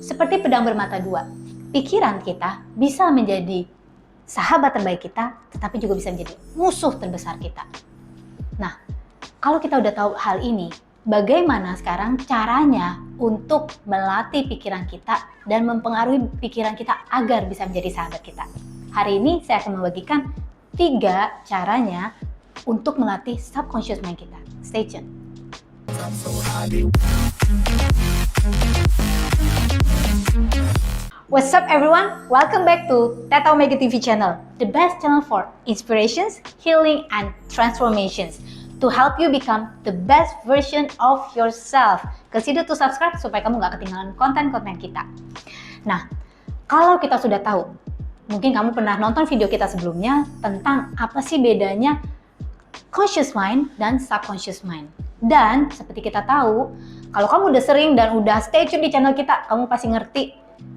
seperti pedang bermata dua. Pikiran kita bisa menjadi sahabat terbaik kita, tetapi juga bisa menjadi musuh terbesar kita. Nah, kalau kita udah tahu hal ini, bagaimana sekarang caranya untuk melatih pikiran kita dan mempengaruhi pikiran kita agar bisa menjadi sahabat kita? Hari ini saya akan membagikan 3 caranya untuk melatih subconscious mind kita. Stay tuned. What's up everyone? Welcome back to Theta Omega TV channel, the best channel for inspirations, healing, and transformations to help you become the best version of yourself. Consider to subscribe supaya kamu gak ketinggalan konten-konten kita. Nah, kalau kita sudah tahu, mungkin kamu pernah nonton video kita sebelumnya tentang apa sih bedanya conscious mind dan subconscious mind. Dan seperti kita tahu, kalau kamu udah sering dan udah stay tune di channel kita, kamu pasti ngerti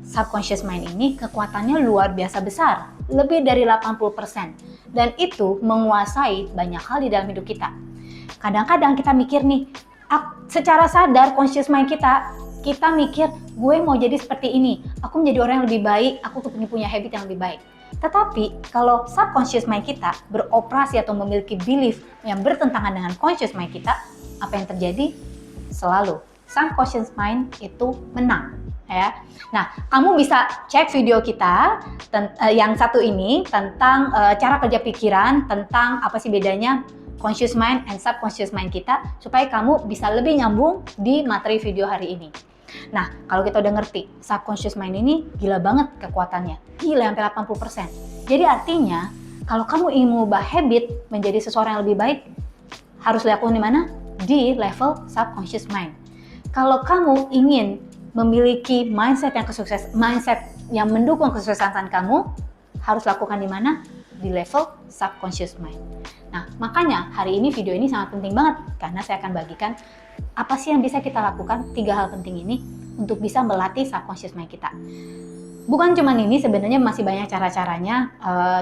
subconscious mind ini kekuatannya luar biasa besar, lebih dari 80%. Dan itu menguasai banyak hal di dalam hidup kita. Kadang-kadang kita mikir nih, secara sadar conscious mind kita mikir, gue mau jadi seperti ini, aku menjadi orang yang lebih baik, aku punya habit yang lebih baik. Tetapi kalau subconscious mind kita beroperasi atau memiliki belief yang bertentangan dengan conscious mind kita, apa yang terjadi? Selalu subconscious mind itu menang. Ya. Nah, kamu bisa cek video kita yang satu ini tentang cara kerja pikiran, tentang apa sih bedanya conscious mind and subconscious mind kita, supaya kamu bisa lebih nyambung di materi video hari ini. Nah, kalau kita udah ngerti subconscious mind ini gila banget kekuatannya, gila sampai 80%. Jadi artinya, kalau kamu ingin mengubah habit menjadi seseorang yang lebih baik, harus dilakukan di mana? Di level subconscious mind. Kalau kamu ingin memiliki mindset yang mendukung kesuksesan kamu, harus lakukan di mana? Di level subconscious mind. Nah, makanya hari ini video ini sangat penting banget karena saya akan bagikan apa sih yang bisa kita lakukan, 3 hal penting ini untuk bisa melatih subconscious mind kita. Bukan cuma ini, sebenarnya masih banyak cara-caranya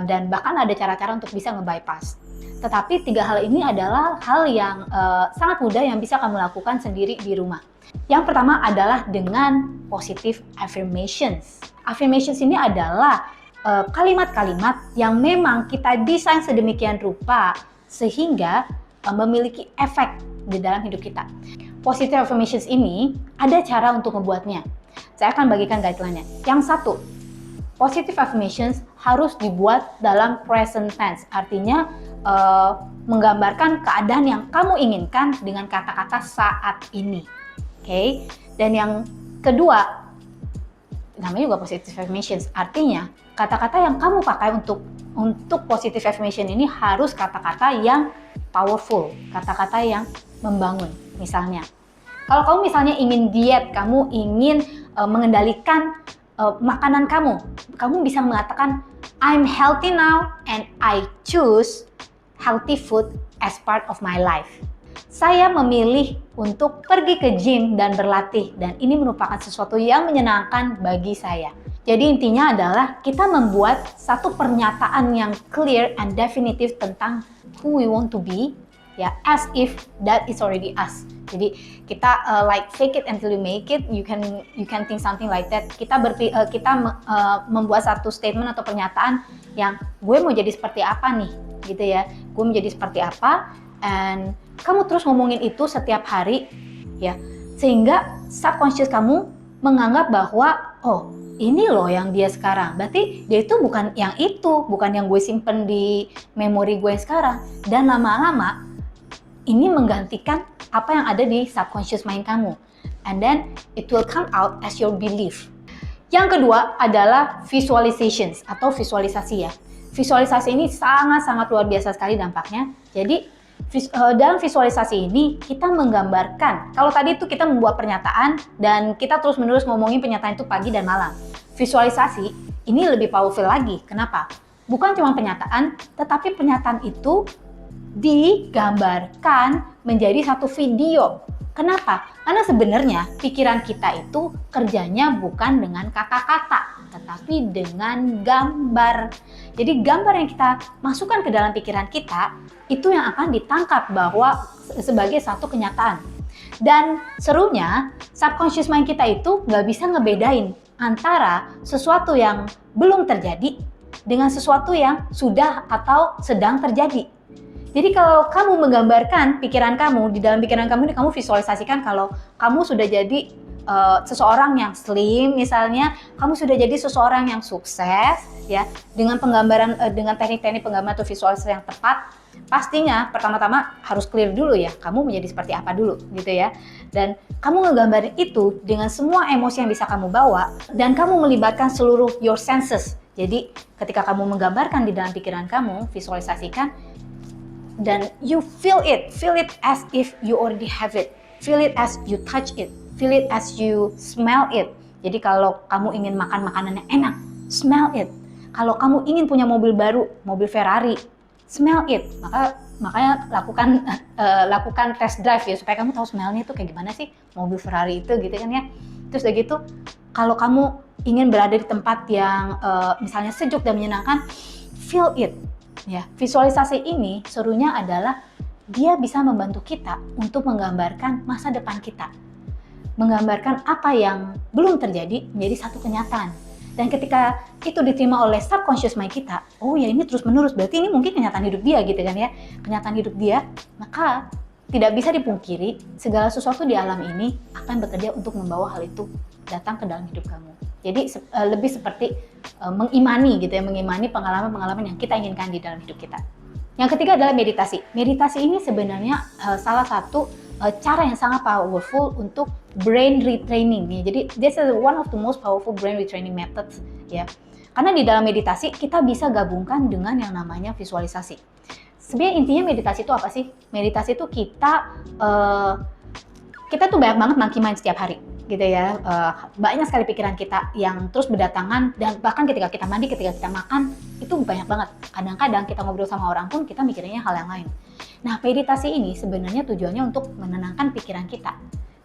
dan bahkan ada cara-cara untuk bisa nge-bypass. Tetapi 3 hal ini adalah hal yang sangat mudah yang bisa kamu lakukan sendiri di rumah. Yang pertama adalah dengan positive affirmations. Affirmations ini adalah kalimat-kalimat yang memang kita desain sedemikian rupa sehingga memiliki efek di dalam hidup kita. Positive affirmations ini ada cara untuk membuatnya. Saya akan bagikan guideline-nya. Yang satu, positive affirmations harus dibuat dalam present tense. Artinya menggambarkan keadaan yang kamu inginkan dengan kata-kata saat ini. Oke. Dan yang kedua, namanya juga positive affirmations. Artinya kata-kata yang kamu pakai untuk positive affirmation ini harus kata-kata yang powerful, kata-kata yang membangun. Misalnya, kalau kamu misalnya ingin diet, kamu ingin mengendalikan makanan kamu bisa mengatakan I'm healthy now and I choose healthy food as part of my life. Saya memilih untuk pergi ke gym dan berlatih, dan ini merupakan sesuatu yang menyenangkan bagi saya. Jadi intinya adalah kita membuat satu pernyataan yang clear and definitive tentang who we want to be, ya, as if that is already us. Jadi kita like fake it until you make it. You can think something like that. Kita membuat satu statement atau pernyataan yang gue mau jadi seperti apa nih, gitu ya. Gue mau jadi seperti apa, and kamu terus ngomongin itu setiap hari, ya, sehingga subconscious kamu menganggap bahwa oh, ini loh yang dia sekarang. Berarti dia itu bukan yang itu, bukan yang gue simpen di memori gue sekarang. Dan lama-lama ini menggantikan apa yang ada di subconscious mind kamu. And then it will come out as your belief. Yang kedua adalah visualizations atau visualisasi, ya. Visualisasi ini sangat-sangat luar biasa sekali dampaknya. Jadi dalam visualisasi ini kita menggambarkan, kalau tadi itu kita membuat pernyataan dan kita terus-menerus ngomongin pernyataan itu pagi dan malam. Visualisasi ini lebih powerful lagi. Kenapa? Bukan cuma pernyataan, tetapi pernyataan itu digambarkan menjadi satu video. Kenapa? Karena sebenarnya pikiran kita itu kerjanya bukan dengan kata-kata, tetapi dengan gambar. Jadi gambar yang kita masukkan ke dalam pikiran kita, itu yang akan ditangkap bahwa sebagai satu kenyataan. Dan serunya, subconscious mind kita itu nggak bisa ngebedain antara sesuatu yang belum terjadi dengan sesuatu yang sudah atau sedang terjadi. Jadi kalau kamu menggambarkan pikiran kamu, di dalam pikiran kamu ini kamu visualisasikan kalau kamu sudah jadi seseorang yang slim misalnya, kamu sudah jadi seseorang yang sukses ya, dengan penggambaran dengan teknik-teknik penggambaran atau visualisasi yang tepat, pastinya pertama-tama harus clear dulu ya, kamu menjadi seperti apa dulu gitu ya. Dan kamu ngegambarin itu dengan semua emosi yang bisa kamu bawa dan kamu melibatkan seluruh your senses. Jadi ketika kamu menggambarkan di dalam pikiran kamu, visualisasikan dan you feel it as if you already have it, feel it as you touch it, feel it as you smell it. Jadi kalau kamu ingin makan makanan yang enak, smell it. Kalau kamu ingin punya mobil baru, mobil Ferrari, smell it. Makanya lakukan test drive ya, supaya kamu tahu smellnya itu kayak gimana sih mobil Ferrari itu gitu kan ya. Terus udah gitu, kalau kamu ingin berada di tempat yang misalnya sejuk dan menyenangkan, feel it. Ya, visualisasi ini serunya adalah dia bisa membantu kita untuk menggambarkan masa depan kita. Menggambarkan apa yang belum terjadi menjadi satu kenyataan. Dan ketika itu diterima oleh subconscious mind kita, oh ya ini terus menerus, berarti ini mungkin kenyataan hidup dia gitu kan ya. Kenyataan hidup dia, maka tidak bisa dipungkiri segala sesuatu di alam ini akan bekerja untuk membawa hal itu datang ke dalam hidup kamu. Jadi lebih seperti mengimani gitu ya, mengimani pengalaman-pengalaman yang kita inginkan di dalam hidup kita. Yang ketiga adalah meditasi. Meditasi ini sebenarnya salah satu cara yang sangat powerful untuk brain retraining. Jadi this is one of the most powerful brain retraining methods ya. Karena di dalam meditasi kita bisa gabungkan dengan yang namanya visualisasi. Sebenarnya intinya meditasi itu apa sih? Meditasi itu kita tuh banyak banget monkey mind setiap hari gitu ya. Banyak sekali pikiran kita yang terus berdatangan, dan bahkan ketika kita mandi, ketika kita makan, itu banyak banget. Kadang-kadang kita ngobrol sama orang pun kita mikirnya hal yang lain. Nah, meditasi ini sebenarnya tujuannya untuk menenangkan pikiran kita,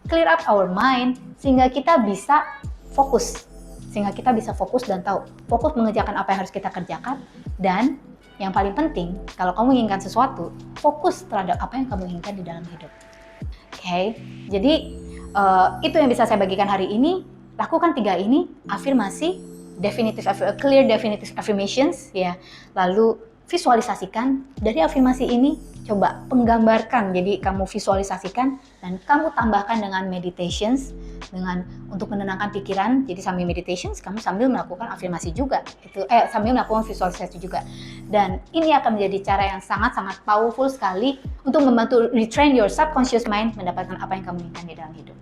clear up our mind, sehingga kita bisa fokus. Dan tahu, fokus mengerjakan apa yang harus kita kerjakan. Dan yang paling penting, kalau kamu inginkan sesuatu, fokus terhadap apa yang kamu inginkan di dalam hidup. Oke, jadi itu yang bisa saya bagikan hari ini. Lakukan 3 ini, afirmasi, clear definitive affirmations ya. Lalu visualisasikan dari afirmasi ini, coba penggambarkan. Jadi kamu visualisasikan dan kamu tambahkan dengan meditations, dengan untuk menenangkan pikiran. Jadi sambil meditations, kamu sambil melakukan afirmasi juga. Sambil melakukan visualisasi juga. Dan ini akan menjadi cara yang sangat-sangat powerful sekali untuk membantu retrain your subconscious mind mendapatkan apa yang kamu inginkan di dalam hidup.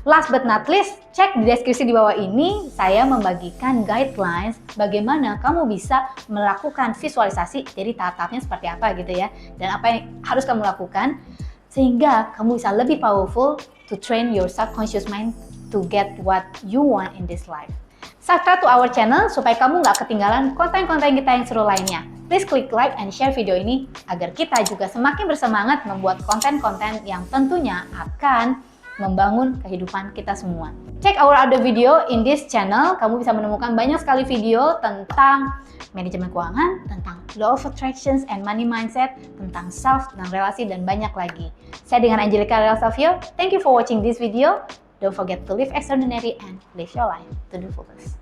Last but not least, cek di deskripsi di bawah ini, saya membagikan guidelines bagaimana kamu bisa melakukan visualisasi, jadi tahap-tahapnya seperti apa gitu ya, dan apa yang harus kamu lakukan, sehingga kamu bisa lebih powerful to train your subconscious mind to get what you want in this life. Subscribe to our channel supaya kamu nggak ketinggalan konten-konten kita yang seru lainnya. Please click like and share video ini agar kita juga semakin bersemangat membuat konten-konten yang tentunya akan membangun kehidupan kita semua. Check our other video in this channel. Kamu bisa menemukan banyak sekali video tentang manajemen keuangan, tentang law of attractions and money mindset, tentang self, tentang relasi, dan banyak lagi. Saya dengan Angelica Real Savio. Thank you for watching this video. Don't forget to live extraordinary and live your life to the fullest.